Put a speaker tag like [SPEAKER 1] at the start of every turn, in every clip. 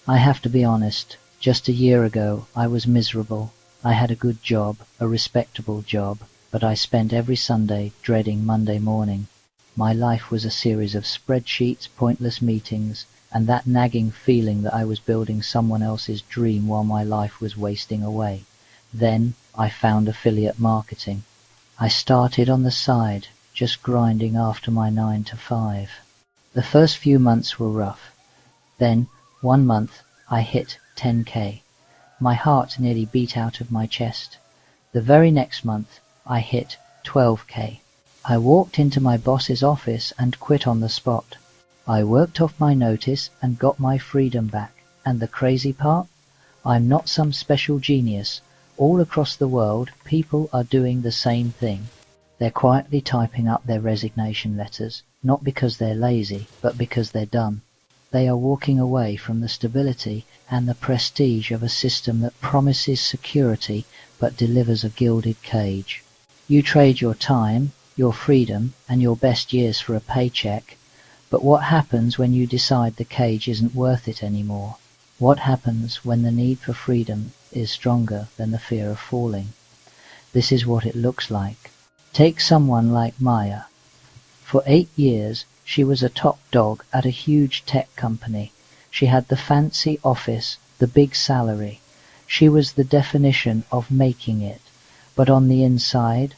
[SPEAKER 1] I have to be honest, just a year ago I was miserable. I had a good job, a respectable job, but I spent every Sunday dreading Monday morning. My life was a series of spreadsheets, pointless meetings, and that nagging feeling that I was building someone else's dream while my life was wasting away. Then I found affiliate marketing. I started on the side, just grinding after my 9 to 5. The first few months were rough. Then, one month, I hit 10K. My heart nearly beat out of my chest. The very next month, I hit 12K. I walked into my boss's office and quit on the spot. I worked off my notice and got my freedom back. And the crazy part? I'm not some special genius. All across the world, people are doing the same thing. They're quietly typing up their resignation letters, not because they're lazy, but because they're done. They are walking away from the stability and the prestige of a system that promises security but delivers a gilded cage. You trade your time, your freedom, and your best years for a paycheck, but what happens when you decide the cage isn't worth it anymore? What happens when the need for freedom is stronger than the fear of falling? This is what it looks like. Take someone like Maya. For 8 years, she was a top dog at a huge tech company. She had the fancy office, the big salary. She was the definition of making it. But on the inside,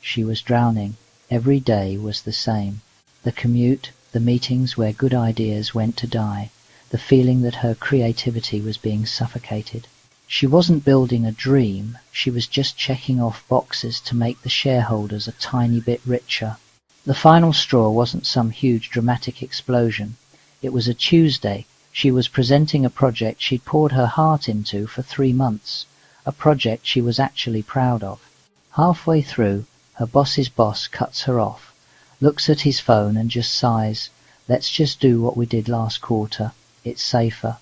[SPEAKER 1] she was drowning. Every day was the same. The commute, the meetings where good ideas went to die, the feeling that her creativity was being suffocated. She wasn't building a dream, she was just checking off boxes to make the shareholders a tiny bit richer. The final straw wasn't some huge dramatic explosion. It was a Tuesday. She was presenting a project she'd poured her heart into for 3 months, a project she was actually proud of. Halfway through, her boss's boss cuts her off, looks at his phone and just sighs, "Let's just do what we did last quarter. It's safer."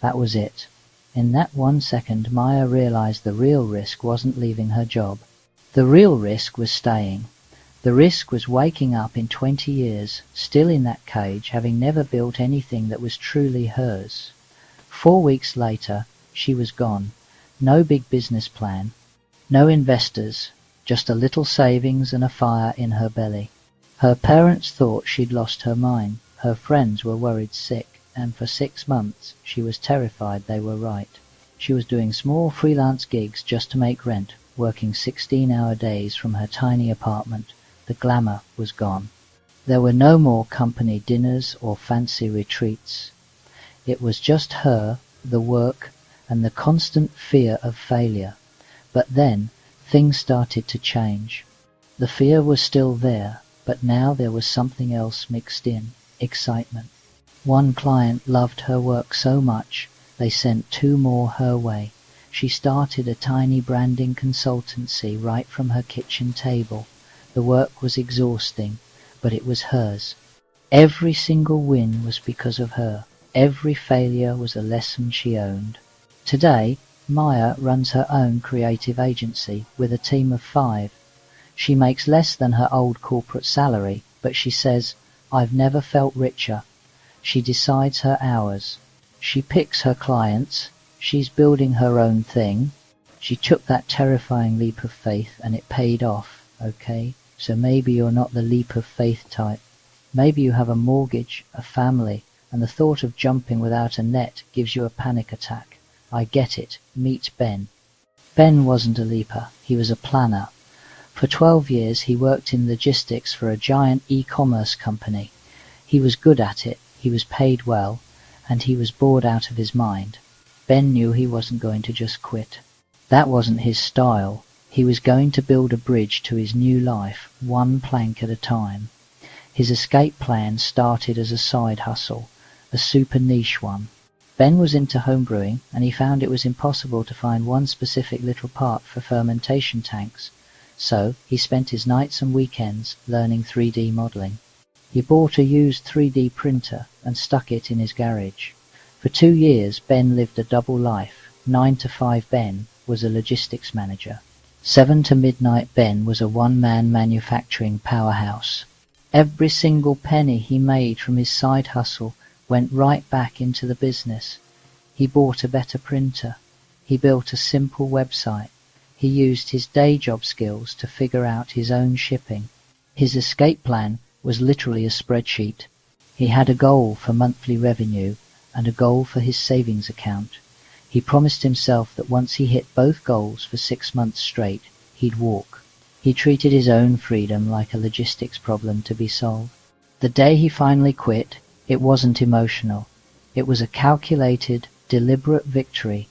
[SPEAKER 1] That was it. In that 1 second, Maya realized the real risk wasn't leaving her job. The real risk was staying. The risk was waking up in 20 years, still in that cage, having never built anything that was truly hers. 4 weeks later, she was gone. No big business plan. No investors. Just a little savings and a fire in her belly. Her parents thought she'd lost her mind. Her friends were worried sick. And for 6 months she was terrified they were right. She was doing small freelance gigs just to make rent, working 16-hour days from her tiny apartment. The glamour was gone. There were no more company dinners or fancy retreats. It was just her, the work, and the constant fear of failure. But then things started to change. The fear was still there, but now there was something else mixed in, excitement. One client loved her work so much, they sent 2 more her way. She started a tiny branding consultancy right from her kitchen table. The work was exhausting, but it was hers. Every single win was because of her. Every failure was a lesson she owned. Today, Maya runs her own creative agency with a team of 5. She makes less than her old corporate salary, but she says, "I've never felt richer." She decides her hours. She picks her clients. She's building her own thing. She took that terrifying leap of faith and it paid off, okay? So maybe you're not the leap of faith type. Maybe you have a mortgage, a family, and the thought of jumping without a net gives you a panic attack. I get it. Meet Ben. Ben wasn't a leaper. He was a planner. For 12 years he worked in logistics for a giant e-commerce company. He was good at it. He was paid well, and he was bored out of his mind. Ben knew he wasn't going to just quit. That wasn't his style. He was going to build a bridge to his new life, one plank at a time. His escape plan started as a side hustle, a super niche one. Ben was into homebrewing, and he found it was impossible to find one specific little part for fermentation tanks. So he spent his nights and weekends learning 3D modeling. He bought a used 3D printer and stuck it in his garage. For 2 years, Ben lived a double life. 9 to 5 Ben was a logistics manager. 7 to midnight Ben was a one-man manufacturing powerhouse. Every single penny he made from his side hustle went right back into the business. He bought a better printer. He built a simple website. He used his day job skills to figure out his own shipping. His escape plan was literally a spreadsheet. He had a goal for monthly revenue and a goal for his savings account. He promised himself that once he hit both goals for 6 months straight, he'd walk. He treated his own freedom like a logistics problem to be solved. The day he finally quit, it wasn't emotional. It was a calculated, deliberate victory.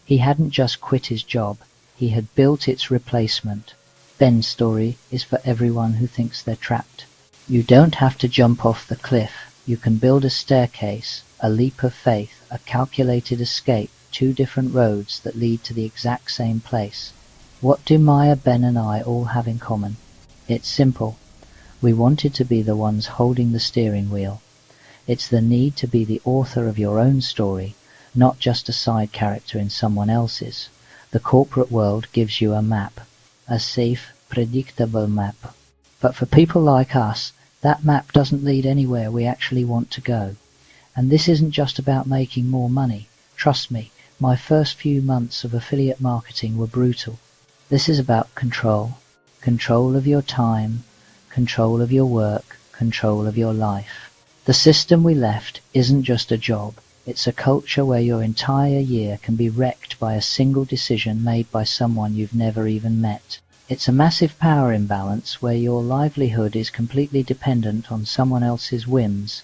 [SPEAKER 1] He hadn't just quit his job, he had built its replacement. Ben's story is for everyone who thinks they're trapped. You don't have to jump off the cliff. You can build a staircase, a leap of faith, a calculated escape, 2 different roads that lead to the exact same place. What do Maya, Ben and I all have in common? It's simple. We wanted to be the ones holding the steering wheel. It's the need to be the author of your own story, not just a side character in someone else's. The corporate world gives you a map, a safe, predictable map. But for people like us, that map doesn't lead anywhere we actually want to go. And this isn't just about making more money. Trust me, my first few months of affiliate marketing were brutal. This is about control. Control of your time, control of your work, control of your life. The system we left isn't just a job. It's a culture where your entire year can be wrecked by a single decision made by someone you've never even met. It's a massive power imbalance where your livelihood is completely dependent on someone else's whims.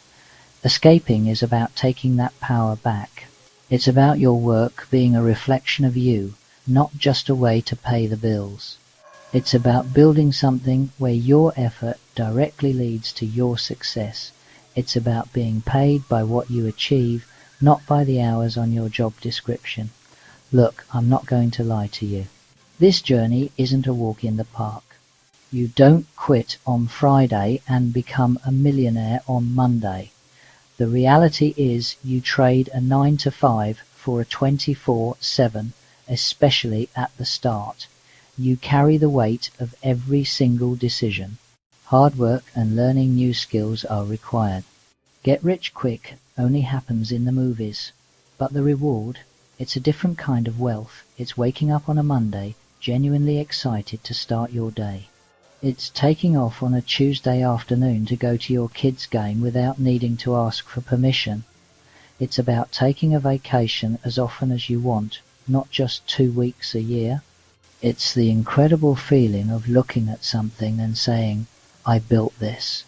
[SPEAKER 1] Escaping is about taking that power back. It's about your work being a reflection of you, not just a way to pay the bills. It's about building something where your effort directly leads to your success. It's about being paid by what you achieve, not by the hours on your job description. Look, I'm not going to lie to you. This journey isn't a walk in the park. You don't quit on Friday and become a millionaire on Monday. The reality is you trade a 9 to 5 for a 24/7, especially at the start. You carry the weight of every single decision. Hard work and learning new skills are required. Get rich quick only happens in the movies. But the reward, it's a different kind of wealth. It's waking up on a Monday, genuinely excited to start your day. It's taking off on a Tuesday afternoon to go to your kids' game without needing to ask for permission. It's about taking a vacation as often as you want, not just 2 weeks a year. It's the incredible feeling of looking at something and saying, I built this.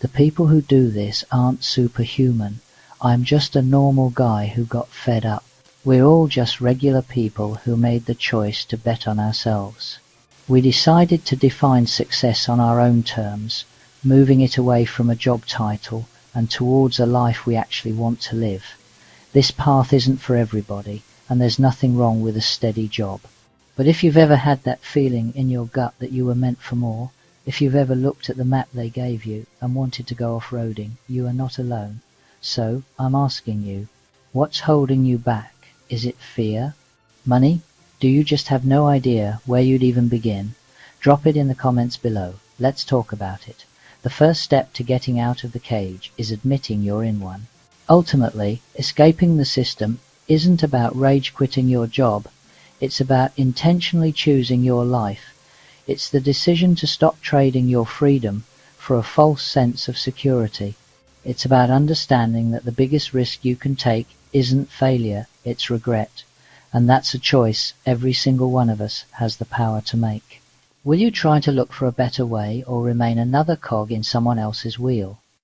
[SPEAKER 1] The people who do this aren't superhuman. I'm just a normal guy who got fed up. We're all just regular people who made the choice to bet on ourselves. We decided to define success on our own terms, moving it away from a job title and towards a life we actually want to live. This path isn't for everybody, and there's nothing wrong with a steady job. But if you've ever had that feeling in your gut that you were meant for more, if you've ever looked at the map they gave you and wanted to go off-roading, you are not alone. So, I'm asking you, what's holding you back? Is it fear? Money? Do you just have no idea where you'd even begin? Drop it in the comments below. Let's talk about it. The first step to getting out of the cage is admitting you're in one. Ultimately, escaping the system isn't about rage quitting your job. It's about intentionally choosing your life. It's the decision to stop trading your freedom for a false sense of security. It's about understanding that the biggest risk you can take isn't failure, it's regret. And that's a choice every single one of us has the power to make. Will you try to look for a better way or remain another cog in someone else's wheel?